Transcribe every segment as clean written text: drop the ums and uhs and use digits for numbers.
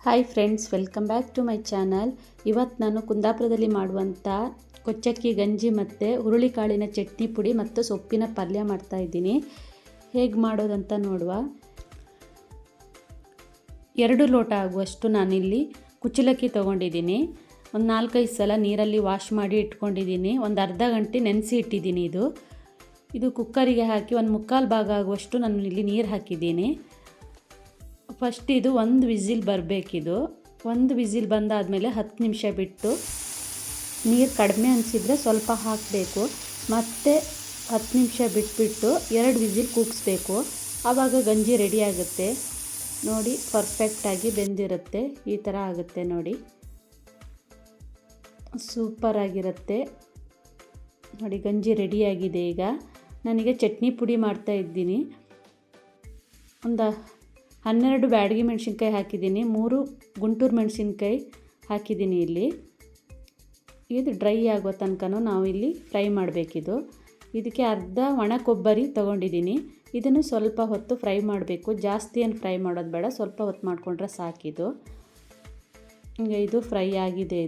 Hi friends, welcome back to my channel. ಇವತ್ತು ನಾನು ಕುಂದಾಪುರದಲ್ಲಿ ಮಾಡುವಂಥ ಕೊಚ್ಚಕ್ಕಿ ಗಂಜಿ ಮತ್ತು ಹುರುಳಿಕಾಳಿನ ಚಟ್ನಿ ಪುಡಿ ಮತ್ತು ಸೊಪ್ಪಿನ ಪಲ್ಯ ಮಾಡ್ತಾಯಿದ್ದೀನಿ. ಹೇಗೆ ಮಾಡೋದಂತ ನೋಡುವ. 2 ಲೋಟ ಆಗುವಷ್ಟು ನಾನಿಲ್ಲಿ ಕುಚ್ಚಲಕ್ಕಿ ತೊಗೊಂಡಿದ್ದೀನಿ. ಒಂದು 4-5 ಸಲ ನೀರಲ್ಲಿ ವಾಶ್ ಮಾಡಿ ಇಟ್ಕೊಂಡಿದ್ದೀನಿ. ಒಂದು ಅರ್ಧ ಗಂಟೆ ನೆನೆಸಿ ಇಟ್ಟಿದ್ದೀನಿ. ಇದು ಕುಕ್ಕರಿಗೆ ಹಾಕಿ 1/4 ಭಾಗ ಆಗುವಷ್ಟು ನಾನು ಇಲ್ಲಿ ನೀರು ಹಾಕಿದ್ದೀನಿ. ಫಸ್ಟ್ ಇದು 1 ವಿಸಿಲ್ ಬರಬೇಕಿದು. 1 ವಿಸಿಲ್ ಬಂದಾದಮೇಲೆ 10 ನಿಮಿಷ ಬಿಟ್ಟು ನೀರು ಕಡಿಮೆ ಅನಿಸಿದರೆ ಸ್ವಲ್ಪ ಹಾಕಬೇಕು. ಮತ್ತು 10 ನಿಮಿಷ ಬಿಟ್ಬಿಟ್ಟು 2 ವಿಸಿಲ್ ಕೂಗಿಸ್ಬೇಕು. ಆವಾಗ ಗಂಜಿ ರೆಡಿ ಆಗುತ್ತೆ. ನೋಡಿ, ಪರ್ಫೆಕ್ಟಾಗಿ ಬೆಂದಿರುತ್ತೆ. ಈ ಥರ ಆಗುತ್ತೆ ನೋಡಿ, ಸೂಪರಾಗಿರುತ್ತೆ ನೋಡಿ. ಗಂಜಿ ರೆಡಿಯಾಗಿದೆ. ಈಗ ನನಗೆ ಚಟ್ನಿ ಪುಡಿ ಮಾಡ್ತಾಯಿದ್ದೀನಿ. ಒಂದು 12 ಬ್ಯಾಡಗಿ ಮೆಣಸಿನ್ಕಾಯಿ ಹಾಕಿದ್ದೀನಿ, 3 ಗುಂಟೂರು ಮೆಣಸಿನ್ಕಾಯಿ ಹಾಕಿದ್ದೀನಿ. ಇದು ಡ್ರೈ ಆಗೋ ತನಕನೂ ನಾವು ಇಲ್ಲಿ ಫ್ರೈ ಮಾಡಬೇಕಿದು. ಇದಕ್ಕೆ ಅರ್ಧ ಒಣ ಕೊಬ್ಬರಿ ತೊಗೊಂಡಿದ್ದೀನಿ. ಇದನ್ನು ಸ್ವಲ್ಪ ಹೊತ್ತು ಫ್ರೈ ಮಾಡಬೇಕು. ಜಾಸ್ತಿ ಏನು ಫ್ರೈ ಮಾಡೋದು ಬೇಡ, ಸ್ವಲ್ಪ ಹೊತ್ತು ಮಾಡಿಕೊಂಡ್ರೆ ಸಾಕಿದು. ಇದು ಫ್ರೈ ಆಗಿದೆ.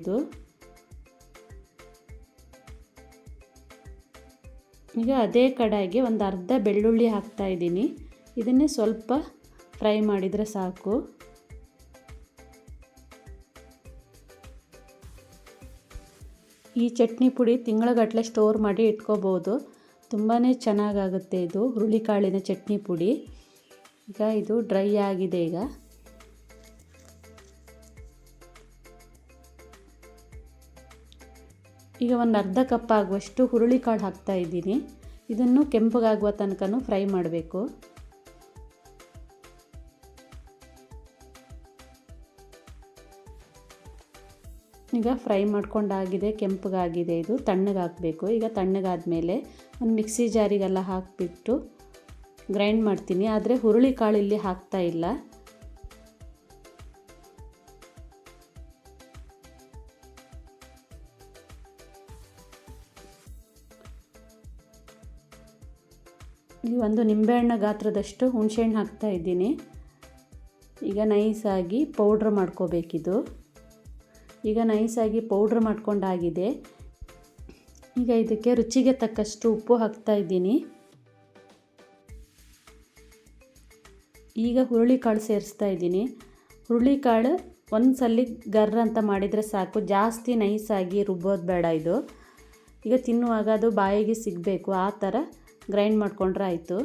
ಈಗ ಅದೇ ಕಡಾಯಿಗೆ ಒಂದು ಅರ್ಧ ಬೆಳ್ಳುಳ್ಳಿ ಹಾಕ್ತಾಯಿದ್ದೀನಿ. ಇದನ್ನೇ ಸ್ವಲ್ಪ ಫ್ರೈ ಮಾಡಿದರೆ ಸಾಕು. ಈ ಚಟ್ನಿ ಪುಡಿ ತಿಂಗಳಗಟ್ಟಲೆ ಸ್ಟೋರ್ ಮಾಡಿ ಇಟ್ಕೋಬೋದು. ತುಂಬಾ ಚೆನ್ನಾಗಾಗುತ್ತೆ ಇದು ಹುರುಳಿಕಾಳಿನ ಚಟ್ನಿ ಪುಡಿ. ಈಗ ಇದು ಡ್ರೈ ಆಗಿದೆ. ಈಗ ಒಂದು ಅರ್ಧ ಕಪ್ ಆಗುವಷ್ಟು ಹುರುಳಿಕಾಳು ಹಾಕ್ತಾಯಿದ್ದೀನಿ. ಇದನ್ನು ಕೆಂಪಗಾಗುವ ತನಕ ಫ್ರೈ ಮಾಡಬೇಕು. ಈಗ ಫ್ರೈ ಮಾಡ್ಕೊಂಡಾಗಿದೆ, ಕೆಂಪಗಾಗಿದೆ. ಇದು ತಣ್ಣಗಾಗಬೇಕು. ಈಗ ತಣ್ಣಗಾದ್ಮೇಲೆ ಒಂದು ಮಿಕ್ಸಿ ಜಾರಿಗೆಲ್ಲ ಹಾಕಿಬಿಟ್ಟು ಗ್ರೈಂಡ್ ಮಾಡ್ತೀನಿ. ಆದರೆ ಹುರುಳಿಕಾಳು ಇಲ್ಲಿ ಹಾಕ್ತಾ ಇಲ್ಲ. ಇಲ್ಲಿ ಒಂದು ನಿಂಬೆಹಣ್ಣು ಗಾತ್ರದಷ್ಟು ಹುಣಸೆಹಣ್ಣು ಹಾಕ್ತಾಯಿದ್ದೀನಿ. ಈಗ ನೈಸಾಗಿ ಪೌಡ್ರ್ ಮಾಡ್ಕೋಬೇಕಿದು. ಈಗ ನೈಸಾಗಿ ಪೌಡ್ರ್ ಮಾಡ್ಕೊಂಡಾಗಿದೆ. ಈಗ ಇದಕ್ಕೆ ರುಚಿಗೆ ತಕ್ಕಷ್ಟು ಉಪ್ಪು ಹಾಕ್ತಾಯಿದ್ದೀನಿ. ಈಗ ಹುರುಳಿಕಾಳು ಸೇರಿಸ್ತಾ ಇದ್ದೀನಿ. ಹುರುಳಿಕಾಳು ಒಂದು ಸಲ ಗರ್ರ ಅಂತ ಮಾಡಿದರೆ ಸಾಕು, ಜಾಸ್ತಿ ನೈಸಾಗಿ ರುಬ್ಬೋದು ಬೇಡ. ಈಗ ತಿನ್ನುವಾಗ ಅದು ಬಾಯಿಗೆ ಸಿಗಬೇಕು, ಆ ಥರ ಗ್ರೈಂಡ್ ಮಾಡಿಕೊಂಡ್ರೆ ಆಯಿತು.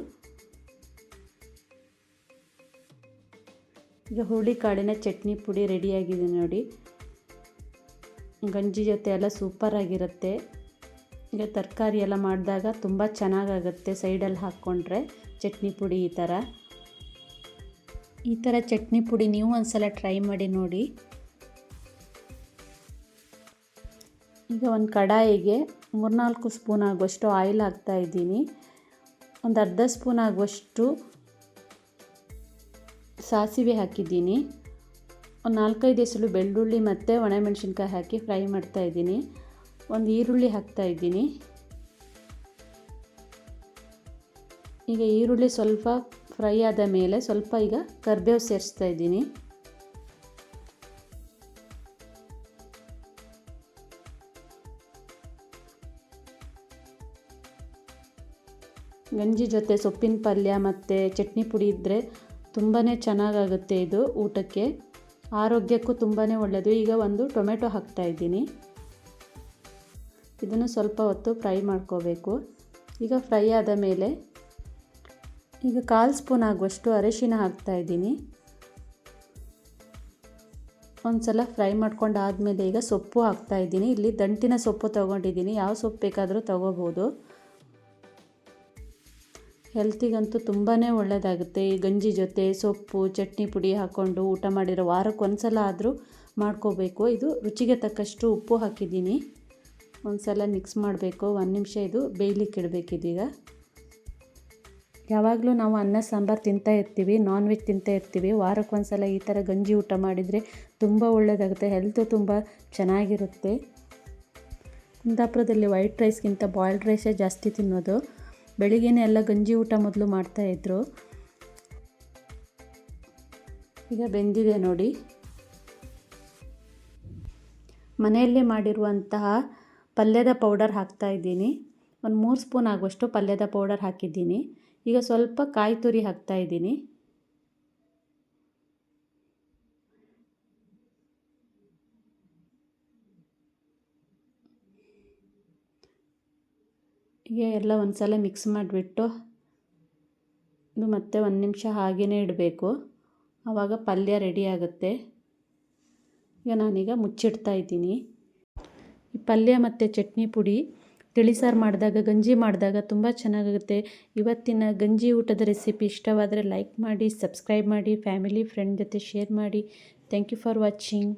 ಈಗ ಹುರುಳಿಕಾಳಿನ ಚಟ್ನಿ ಪುಡಿ ರೆಡಿಯಾಗಿದೆ ನೋಡಿ. ಗಂಜಿ ಜೊತೆ ಎಲ್ಲ ಸೂಪರಾಗಿರುತ್ತೆ. ಈಗ ತರಕಾರಿ ಎಲ್ಲ ಮಾಡಿದಾಗ ತುಂಬ ಚೆನ್ನಾಗಾಗುತ್ತೆ. ಸೈಡಲ್ಲಿ ಹಾಕ್ಕೊಂಡ್ರೆ ಚಟ್ನಿ ಪುಡಿ ಈ ಥರ ಚಟ್ನಿ ಪುಡಿ ನೀವು ಒಂದ್ಸಲ ಟ್ರೈ ಮಾಡಿ ನೋಡಿ. ಈಗ ಒಂದು ಕಡಾಯಿಗೆ 3-4 ಸ್ಪೂನ್ ಆಗುವಷ್ಟು ಆಯಿಲ್ ಹಾಕ್ತಾಯಿದ್ದೀನಿ. ಒಂದು ಅರ್ಧ ಸ್ಪೂನ್ ಆಗುವಷ್ಟು ಸಾಸಿವೆ ಹಾಕಿದ್ದೀನಿ. ಒಂದು 4-5 ಎಸಳು ಬೆಳ್ಳುಳ್ಳಿ ಮತ್ತು ಒಣಮೆಣಸಿನ್ಕಾಯಿ ಹಾಕಿ ಫ್ರೈ ಮಾಡ್ತಾಯಿದ್ದೀನಿ. ಒಂದು ಈರುಳ್ಳಿ ಹಾಕ್ತಾಯಿದ್ದೀನಿ. ಈಗ ಈರುಳ್ಳಿ ಸ್ವಲ್ಪ ಫ್ರೈ ಆದ ಮೇಲೆ ಸ್ವಲ್ಪ ಈಗ ಕರಿಬೇವು ಸೇರಿಸ್ತಾ ಇದ್ದೀನಿ. ಗಂಜಿ ಜೊತೆ ಸೊಪ್ಪಿನ ಪಲ್ಯ ಮತ್ತು ಚಟ್ನಿ ಪುಡಿ ಇದ್ದರೆ ತುಂಬಾ ಚೆನ್ನಾಗಾಗುತ್ತೆ. ಇದು ಊಟಕ್ಕೆ, ಆರೋಗ್ಯಕ್ಕೂ ತುಂಬಾ ಒಳ್ಳೆಯದು. ಈಗ ಒಂದು ಟೊಮೆಟೊ ಹಾಕ್ತಾಯಿದ್ದೀನಿ. ಇದನ್ನು ಸ್ವಲ್ಪ ಹೊತ್ತು ಫ್ರೈ ಮಾಡ್ಕೋಬೇಕು. ಈಗ ಫ್ರೈ ಆದ ಮೇಲೆ ಈಗ 1/4 ಸ್ಪೂನ್ ಆಗುವಷ್ಟು ಅರಿಶಿನ ಹಾಕ್ತಾಯಿದ್ದೀನಿ. ಒಂದು ಸಲ ಫ್ರೈ ಮಾಡ್ಕೊಂಡಾದಮೇಲೆ ಈಗ ಸೊಪ್ಪು ಹಾಕ್ತಾಯಿದ್ದೀನಿ. ಇಲ್ಲಿ ದಂಟಿನ ಸೊಪ್ಪು ತೊಗೊಂಡಿದ್ದೀನಿ. ಯಾವ ಸೊಪ್ಪು ಬೇಕಾದರೂ ತೊಗೋಬೋದು. ಹೆಲ್ತಿಗಂತೂ ತುಂಬಾ ಒಳ್ಳೆಯದಾಗುತ್ತೆ. ಈ ಗಂಜಿ ಜೊತೆ ಸೊಪ್ಪು ಚಟ್ನಿ ಪುಡಿ ಹಾಕ್ಕೊಂಡು ಊಟ ಮಾಡಿರೋ ವಾರಕ್ಕೆ ಒಂದು ಸಲ ಆದರೂ ಮಾಡ್ಕೋಬೇಕು. ಇದು ರುಚಿಗೆ ತಕ್ಕಷ್ಟು ಉಪ್ಪು ಹಾಕಿದ್ದೀನಿ. ಒಂದು ಸಲ ಮಿಕ್ಸ್ ಮಾಡಬೇಕು. 1 ನಿಮಿಷ ಇದು ಬೇಯಲಿಕ್ಕೆ ಇಡಬೇಕಿದೀಗ. ಯಾವಾಗಲೂ ನಾವು ಅನ್ನ ಸಾಂಬಾರು ತಿಂತಾ ಇರ್ತೀವಿ, ನಾನ್ ವೆಜ್ ತಿಂತಾ ಇರ್ತೀವಿ. ವಾರಕ್ಕೆ ಒಂದು ಸಲ ಈ ಥರ ಗಂಜಿ ಊಟ ಮಾಡಿದರೆ ತುಂಬ ಒಳ್ಳೆಯದಾಗುತ್ತೆ. ಹೆಲ್ತು ತುಂಬ ಚೆನ್ನಾಗಿರುತ್ತೆ. ಕುಂದಾಪುರದಲ್ಲಿ ವೈಟ್ ರೈಸ್ಗಿಂತ ಬಾಯ್ಲ್ಡ್ ರೈಸೇ ಜಾಸ್ತಿ ತಿನ್ನೋದು. ಬೆಳಿಗ್ಗೆನೇ ಎಲ್ಲ ಗಂಜಿ ಊಟ ಮೊದಲು ಮಾಡ್ತಾಯಿದ್ರು. ಈಗ ಬೆಂದಿದೆ ನೋಡಿ. ಮನೆಯಲ್ಲೇ ಮಾಡಿರುವಂತಹ ಪಲ್ಯದ ಪೌಡರ್ ಹಾಕ್ತಾಯಿದ್ದೀನಿ. ಒಂದು 3 ಸ್ಪೂನ್ ಆಗುವಷ್ಟು ಪಲ್ಯದ ಪೌಡರ್ ಹಾಕಿದ್ದೀನಿ. ಈಗ ಸ್ವಲ್ಪ ಕಾಯಿ ತುರಿ ಹಾಕ್ತಾಯಿದ್ದೀನಿ. ಈಗ ಎಲ್ಲ ಒಂದು ಸಲ ಮಿಕ್ಸ್ ಮಾಡಿಬಿಟ್ಟು ಇದು ಮತ್ತೆ 1 ನಿಮಿಷ ಹಾಗೇ ಇಡಬೇಕು. ಆವಾಗ ಪಲ್ಯ ರೆಡಿ ಆಗುತ್ತೆ. ಈಗ ನಾನೀಗ ಮುಚ್ಚಿಡ್ತಾ ಇದ್ದೀನಿ. ಈ ಪಲ್ಯ ಮತ್ತು ಚಟ್ನಿ ಪುಡಿ ತಿಳಿಸಾರು ಮಾಡಿದಾಗ ಗಂಜಿ ಮಾಡಿದಾಗ ತುಂಬ ಚೆನ್ನಾಗಾಗುತ್ತೆ. ಇವತ್ತಿನ ಗಂಜಿ ಊಟದ ರೆಸಿಪಿ ಇಷ್ಟವಾದರೆ ಲೈಕ್ ಮಾಡಿ, ಸಬ್ಸ್ಕ್ರೈಬ್ ಮಾಡಿ, ಫ್ಯಾಮಿಲಿ ಫ್ರೆಂಡ್ ಜೊತೆ ಶೇರ್ ಮಾಡಿ. Thank you for watching.